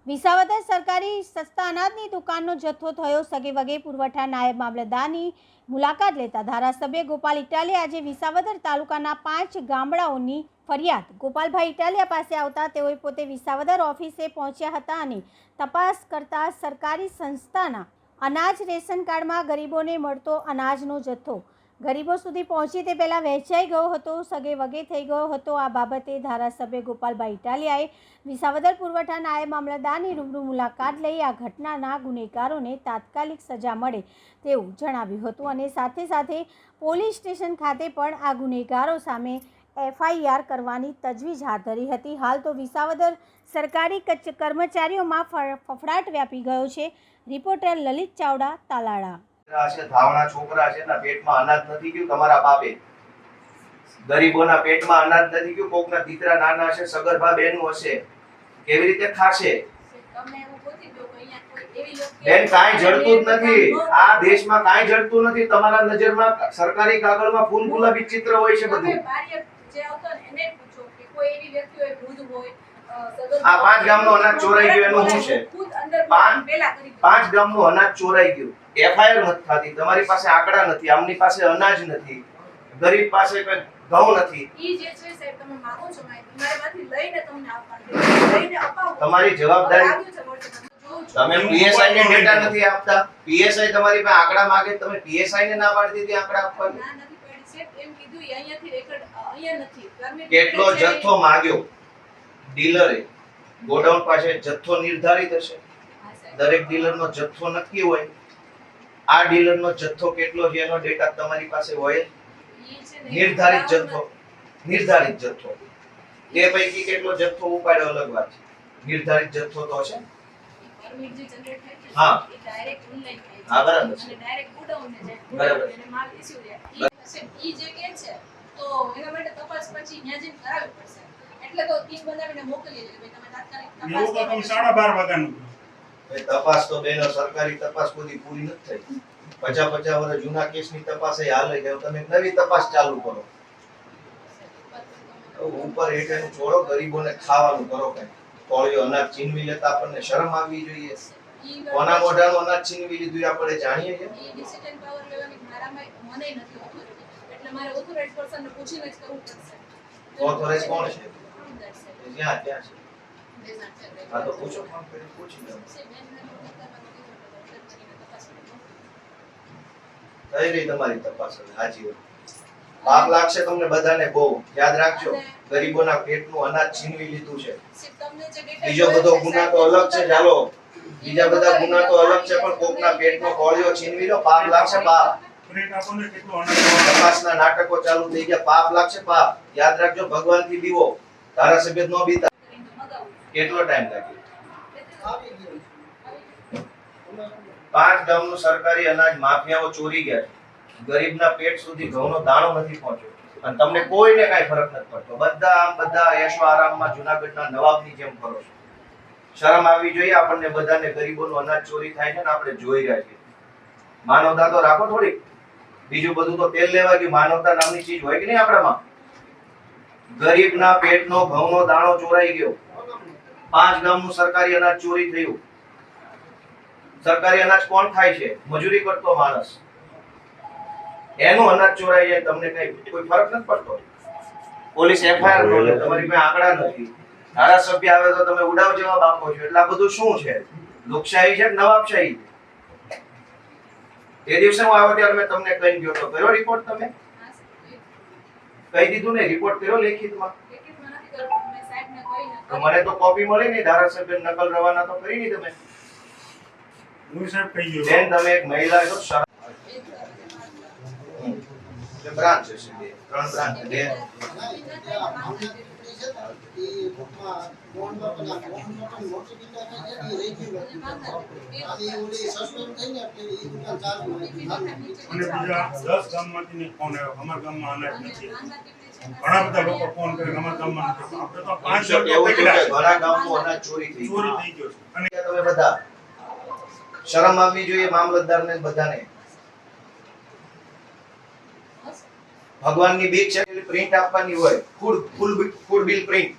વિસાવદર સરકારી સસ્તા અનાજની દુકાનનો જથ્થો થયો સગે વગે પુરવઠા નાયબ મામલતદારની મુલાકાત લેતા ધારાસભ્ય ગોપાલ ઇટાલિયા આજે વિસાવદર તાલુકાના 5 ગામડાઓની ફરિયાદ ગોપાલભાઈ ઇટાલિયા પાસે આવતા તેઓએ પોતે વિસાવદર ઓફિસે પહોંચ્યા હતા અને તપાસ કરતા સરકારી સંસ્થાના અનાજ રેશન કાર્ડમાં ગરીબોને મળતો અનાજનો જથ્થો ગરીબો સુધી પહોંચે તે પહેલાં વહેંચાઈ ગયો હતો, સગે વગે થઈ ગયો હતો। આ બાબતે ધારાસભ્ય ગોપાલભાઈ ઇટાલિયાએ વિસાવદર પુરવઠા નાયબ મામલતદારની રૂબરૂ મુલાકાત લઈ આ ઘટનાના ગુનેગારોને તાત્કાલિક સજા મળે તેવું જણાવ્યું હતું અને સાથે સાથે પોલીસ સ્ટેશન ખાતે પણ આ ગુનેગારો સામે FIR કરવાની તજવીજ હાથ ધરી હતી। હાલ તો વિસાવદર સરકારી કર્મચારીઓમાં ફફડાટ વ્યાપી ગયો છે। રિપોર્ટર લલિત ચાવડા, તાલાળા। છે ધાવણા છોકરા છે ના પેટમાં અનાજ નથી ગયું, તમારા બાપે ગરીબોના પેટમાં અનાજ નથી ગયું, કોકના દીકરા નાના છે, સગર્ભા બહેનો હશે, કેવી રીતે ખાશે? બેન કાંઈ જડતું જ નથી, આ દેશમાં કાંઈ જડતું નથી। તમારા નજરમાં સરકારી કાગળમાં ફૂલ ગુલાબી ચિત્ર હોય છે બધું। આ 5 ગામનો અનાજ ચોરાઈ ગયું એનું શું છે? 5 ગામનું અનાજ ચોરાઈ ગયું, FIR નથી થતી, તમારી પાસે આંકડા નથી, આમની પાસે અનાજ નથી, ગરીબ પાસે કોઈ ઘઉં નથી। ઈ જે છે સાહેબ તમે માંગો છો મારામાંથી લઈને તમને આપવાનું, લઈને અપાવો, તમારી જવાબદારી। તમે PSI ને ડેટા નથી આપતા, PSI તમારી પાસે આંકડા માંગે, તમે PSI ને ના પાડી દીધી આંકડા આપવાની? ના નથી પાડી સાહેબ, એમ કીધું અહીંયાથી રેકોર્ડ અહીંયા નથી। કેટલો જથ્થો માંગ્યો ડીલરે? ગોડાઉન પાસે જથ્થો નિર્ધારિત હશે, દરેક ડીલરનો જથ્થો નક્કી હોય। આ ડીલરનો જથ્થો કેટલો છે એનો ડેટા તમારી પાસે હોય? નિર્ધારિત જથ્થો તે પૈકી કેટલો જથ્થો ઉપાડ્યો અલગ વાત છે, નિર્ધારિત જથ્થો તો હશે। પરમિટ જે જનરેટ થાય છે હા એ ડાયરેક્ટ ઓનલાઈન થાય છે, હા બરાબર છે, ડાયરેક્ટ ગોડાઉન ને જાય, બરાબર અને માલ ઇશ્યુ થાય ઈ જે કે છે તો એના માટે તપાસ પછી ન્યા જઈને કરાવવી પડશે। એટલે તો ટીમ બનાવીને મોકલીએ છે ભાઈ તમે તાત્કાલિક તપાસ કરો। તમે 12:30 વાગ્યાનું તપાસ તો બેનો સરકારી તપાસ કોઈ પૂરી નથી થઈ, 50 વર્ષ જૂના કેસની તપાસ એ હાલે છે, તમે નવી તપાસ ચાલુ કરો, ઉપર હેઠેનું છોડો, ગરીબોને ખાવાનું કરો। કઈ કોળીઓ અનાજ છીનવી લેતા આપણને શરમ આવવી જોઈએ। કોના મોઢાનું અનાજ છીનવી લીધું આપણે જાણીએ છીએ। ઈ ડિસિઝન પાવર લેવાની મારામાં મને નથી ઓથોરિટી, એટલે મારે ઓથોરાઇઝ પર્સનને પૂછીને જ કરવું પડશે। ઓથોરાઇઝ કોણ છે? ત્યાં છે હા તો પૂછો, ફોન કરીને પૂછી લો। થઈ ગઈ તમારી તપાસ હવે હાજી પાપ લાગશે તમને બધાને, બહુ યાદ રાખજો। ગરીબોના પેટનું અનાજ છીનવી લીધું છે, બીજો બધો ગુના તો અલગ છે, ચાલો બીજા બધા ગુના તો અલગ છે, પણ કોકના પેટનો કોળિયો છીનવી લો, પાપ લાગશે, પાપ। તપાસના નાટકો ચાલુ થઈ ગયા, પાપ લાગશે, પાપ યાદ રાખજો। ભગવાનથી બીવો, ધારાસભ્ય નો બીતા। કેટલો ટાઈમ લાગ્યો? 5 ગામનું સરકારી અનાજ માફિયાઓ ચોરી ગયા છે, ગરીબના પેટ સુધી ઘઉંનો દાણો નથી પહોંચ્યો અને તમને કોઈને કાઈ ફરક નથી પડતો। બધા એશો આરામમાં જૂનાગઢના નવાબની જેમ ફરો છો। શરમ આવવી જોઈએ આપણને બધાને, ગરીબોનું અનાજ ચોરી થાય છે ને આપણે જોઈ રહ્યા છીએ। માનવતા તો રાખો થોડી, બીજું બધું તો તેલ લેવા ગયું, માનવતા નામની ચીજ હોય કે નહીં આપણામાં? ગરીબના પેટનો ઘઉંનો દાણો ચોરાઈ ગયો, 5 ગામનું સરકારી અનાજ ચોરી થયું। સરકારી અનાજ કોણ ખાય છે? મજૂરી કરતો માણસ, એનું અનાજ ચોરાઈ જાય, તમને કઈ કોઈ ફરક નથી પડતો? પોલીસ FIR નો લે, તમારી પાસે આંકડા નથી, ધારાસભ્ય આવે તો તમે ઉડાવ જવાબ આપો છો। એટલે આ બધું શું છે? લોકશાહી છે કે નવાબશાહી? એ દિવસે હું આવ્યો ત્યારે મેં તમને કહી ગયો તો કર્યો રિપોર્ટ? તમે કહી દીધું ને, રિપોર્ટ કર્યો લેખિતમાં? તો મને તો કોપી મળી નહીં, ધારાસભ્ય નકલ રવાના તો કરી નહીં તમે। બેન તમે એક મહિલા છો, બ્રાન્ચ છે, 3 બ્રાન્ચ છે, 2 ગામમાંથી ફોન આવ્યો, અમારા ગામમાં અનાજ નથી। ઘણા બધા લોકો ફોન કરે અમારા ગામમાં નથી, આપણે તો 5 એવું છે કે ઘણા ગામનું અનાજ ચોરી થઈ ગયું છે। અને તમે બધા શરમ આવવી જોઈએ મામલતદારને બધાને। ભગવાનની બીક છે, પ્રિન્ટ આપવાની હોય, ફૂડ બિલ પ્રિન્ટ